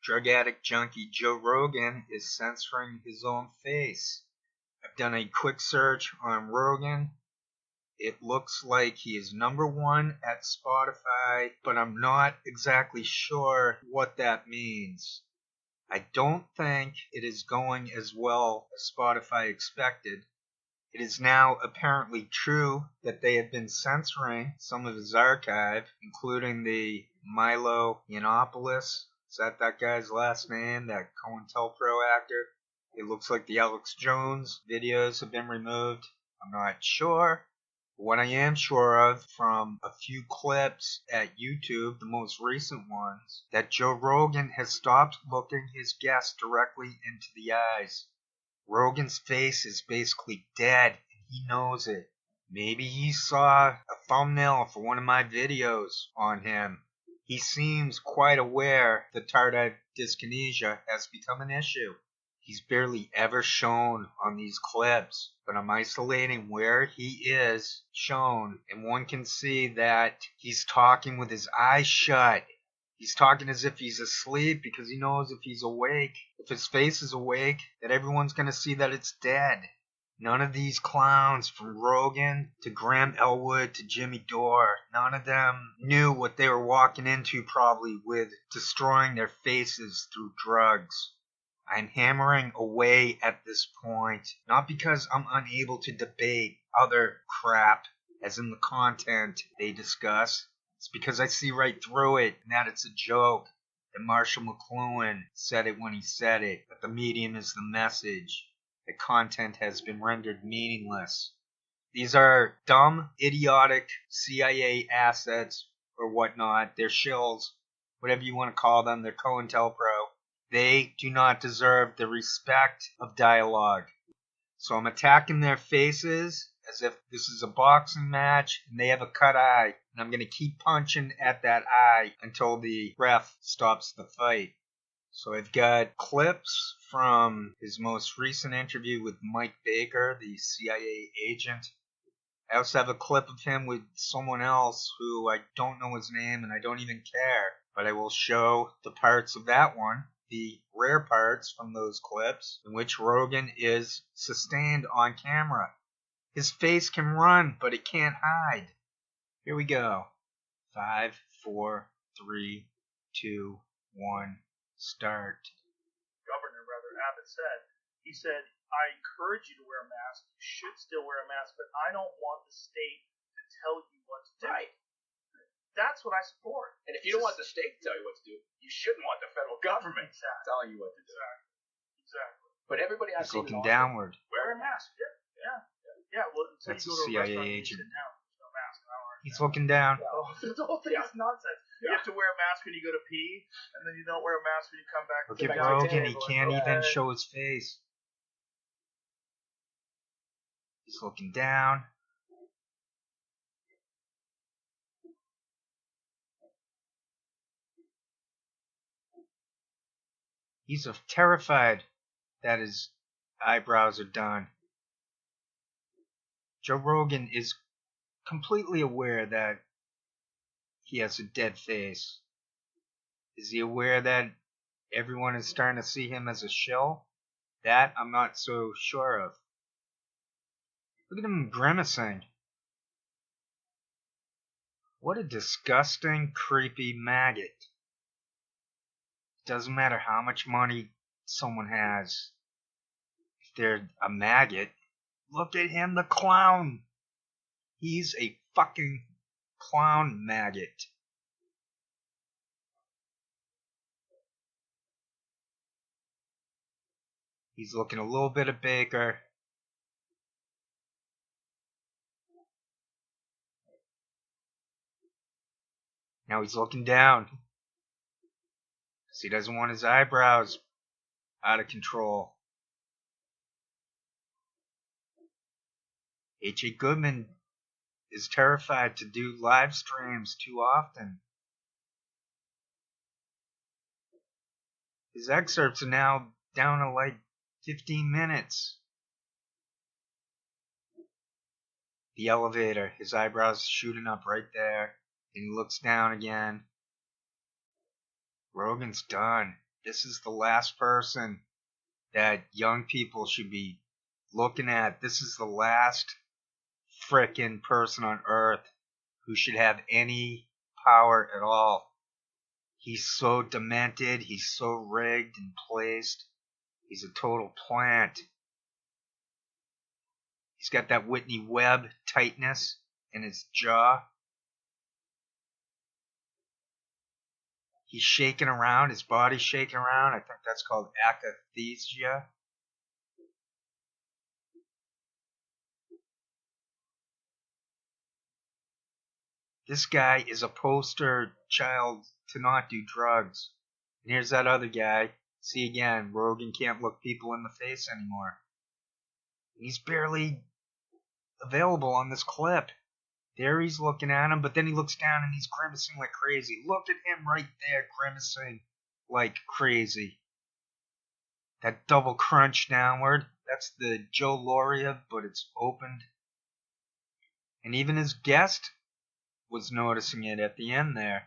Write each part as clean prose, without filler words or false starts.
Drug addict junkie Joe Rogan is censoring his own face. I've done a quick search on Rogan. It looks like he is #1 at Spotify, but I'm not exactly sure what that means. I don't think it is going as well as Spotify expected. It is now apparently true that they have been censoring some of his archive, including the Milo Yiannopoulos. Is that guy's last name? That COINTELPRO actor? It looks like the Alex Jones videos have been removed. I'm not sure. What I am sure of from a few clips at YouTube, the most recent ones, that Joe Rogan has stopped looking his guests directly into the eyes. Rogan's face is basically dead, and he knows it. Maybe he saw a thumbnail for one of my videos on him. He seems quite aware that tardive dyskinesia has become an issue. He's barely ever shown on these clips, but I'm isolating where he is shown, and one can see that he's talking with his eyes shut. He's talking as if he's asleep because he knows if he's awake, if his face is awake, that everyone's going to see that it's dead. None of these clowns, from Rogan to Graham Elwood to Jimmy Dore, none of them knew what they were walking into probably with destroying their faces through drugs. I'm hammering away at this point, not because I'm unable to debate other crap, as in the content they discuss. It's because I see right through it, and that it's a joke, that Marshall McLuhan said it when he said it, that the medium is the message, that content has been rendered meaningless. These are dumb, idiotic CIA assets, or whatnot. They're shills, whatever you want to call them. They're COINTELPRO. They do not deserve the respect of dialogue. So I'm attacking their faces as if this is a boxing match and they have a cut eye. And I'm going to keep punching at that eye until the ref stops the fight. So I've got clips from his most recent interview with Mike Baker, the CIA agent. I also have a clip of him with someone else who I don't know his name and I don't even care. But I will show the parts of that one, the rare parts from those clips, in which Rogan is sustained on camera. His face can run, but it can't hide. Here we go. 5, 4, 3, 2, 1, start. Governor, Abbott said, he said, I encourage you to wear a mask. You should still wear a mask, but I don't want the state to tell you what to do. Right. That's what I support. And if you don't want the state to tell you what to do, you shouldn't want the federal government telling you what to do. Exactly. But everybody I've He's seen looking downward. Wear a mask. Yeah. Well, until That's you a go to a CIA restaurant agent. and you sit down, there's no mask. He's looking down. Oh, the whole thing is nonsense. You have to wear a mask when you go to pee, and then you don't wear a mask when you come back. Look at Rogan. He can't even show his face. He's looking down. He's terrified that his eyebrows are done. Joe Rogan is completely aware that he has a dead face. Is he aware that everyone is starting to see him as a shill? That I'm not so sure of. Look at him grimacing. What a disgusting, creepy maggot. Doesn't matter how much money someone has. If they're a maggot, look at him, the clown. He's a fucking clown maggot. He's looking a little bit at Baker. Now he's looking down. Because he doesn't want his eyebrows out of control. H.A. Goodman is terrified to do live streams too often. His excerpts are now down to like 15 minutes. The elevator, his eyebrows shooting up right there. And he looks down again. Rogan's done. This is the last person that young people should be looking at. This is the last frickin' person on earth who should have any power at all. He's so demented. He's so rigged and placed. He's a total plant. He's got that Whitney Webb tightness in his jaw. He's shaking around. His body's shaking around. I think that's called akathisia. This guy is a poster child to not do drugs. And here's that other guy. See again, Rogan can't look people in the face anymore. He's barely available on this clip. There he's looking at him, but then he looks down and he's grimacing like crazy. Look at him right there grimacing like crazy. That double crunch downward, that's the Joe Loria, but it's opened. And even his guest was noticing it at the end there.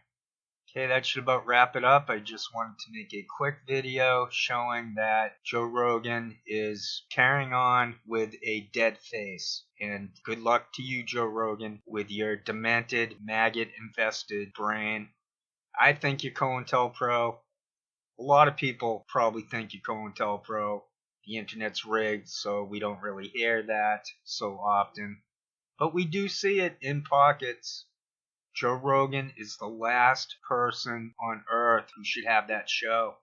Okay, that should about wrap it up. I just wanted to make a quick video showing that Joe Rogan is carrying on with a dead face. And good luck to you, Joe Rogan, with your demented, maggot-infested brain. I think you're COINTELPRO. A lot of people probably think you're COINTELPRO. The internet's rigged, so we don't really hear that so often. But we do see it in pockets. Joe Rogan is the last person on earth who should have that show.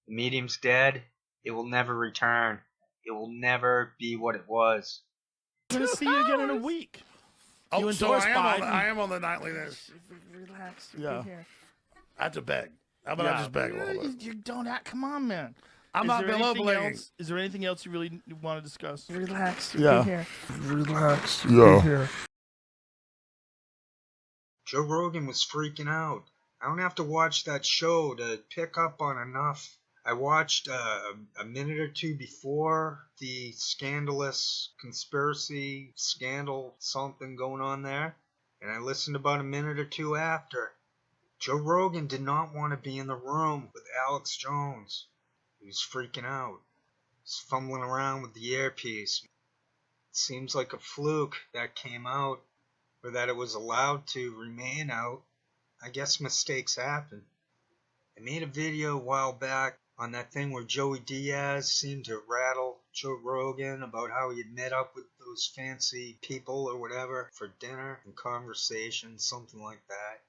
The medium's dead. It will never return. It will never be what it was. I'm going to see you again in a week. Oh, You so endorse I Biden. am on the nightly news. Relax. Yeah. Here. I have to beg. How about I just beg a little bit? You don't act. Come on, man. I'm not below-begging. Is there anything else you really want to discuss? Relax. Yeah. Here. Relax. Yeah. Here. Joe Rogan was freaking out. I don't have to watch that show to pick up on enough. I watched a minute or two before the scandalous conspiracy scandal something going on there, and I listened about a minute or two after. Joe Rogan did not want to be in the room with Alex Jones. He was freaking out. He's fumbling around with the earpiece. It seems like a fluke that came out, or that it was allowed to remain out. I guess mistakes happen. I made a video a while back on that thing where Joey Diaz seemed to rattle Joe Rogan about how he had met up with those fancy people or whatever for dinner and conversation, something like that.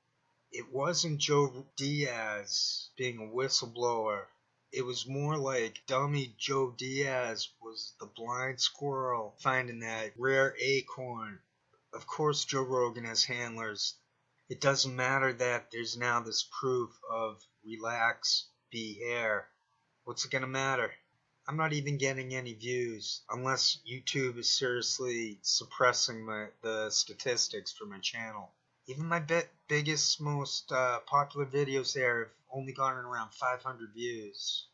It wasn't Joe Diaz being a whistleblower. It was more like dummy Joe Diaz was the blind squirrel finding that rare acorn. Of course Joe Rogan has handlers. It doesn't matter that there's now this proof of relax, be here. What's it gonna matter? I'm not even getting any views unless YouTube is seriously suppressing the statistics for my channel. Even my biggest, most popular videos there have only gotten around 500 views.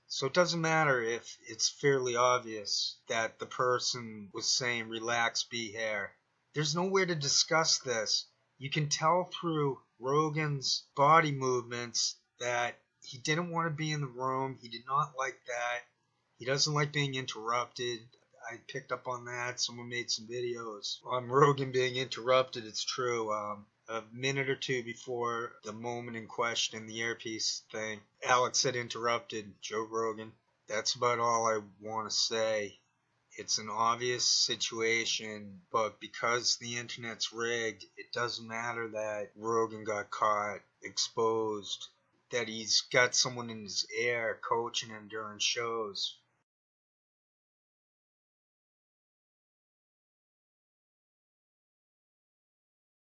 So it doesn't matter if it's fairly obvious that the person was saying relax, be here. There's nowhere to discuss this. You can tell through Rogan's body movements that he didn't want to be in the room. He did not like that. He doesn't like being interrupted. I picked up on that. Someone made some videos on Rogan being interrupted. It's true. A minute or two before the moment in question, the earpiece thing, Alex had interrupted Joe Rogan. That's about all I want to say. It's an obvious situation, but because the internet's rigged, it doesn't matter that Rogan got caught, exposed, that he's got someone in his ear coaching him during shows.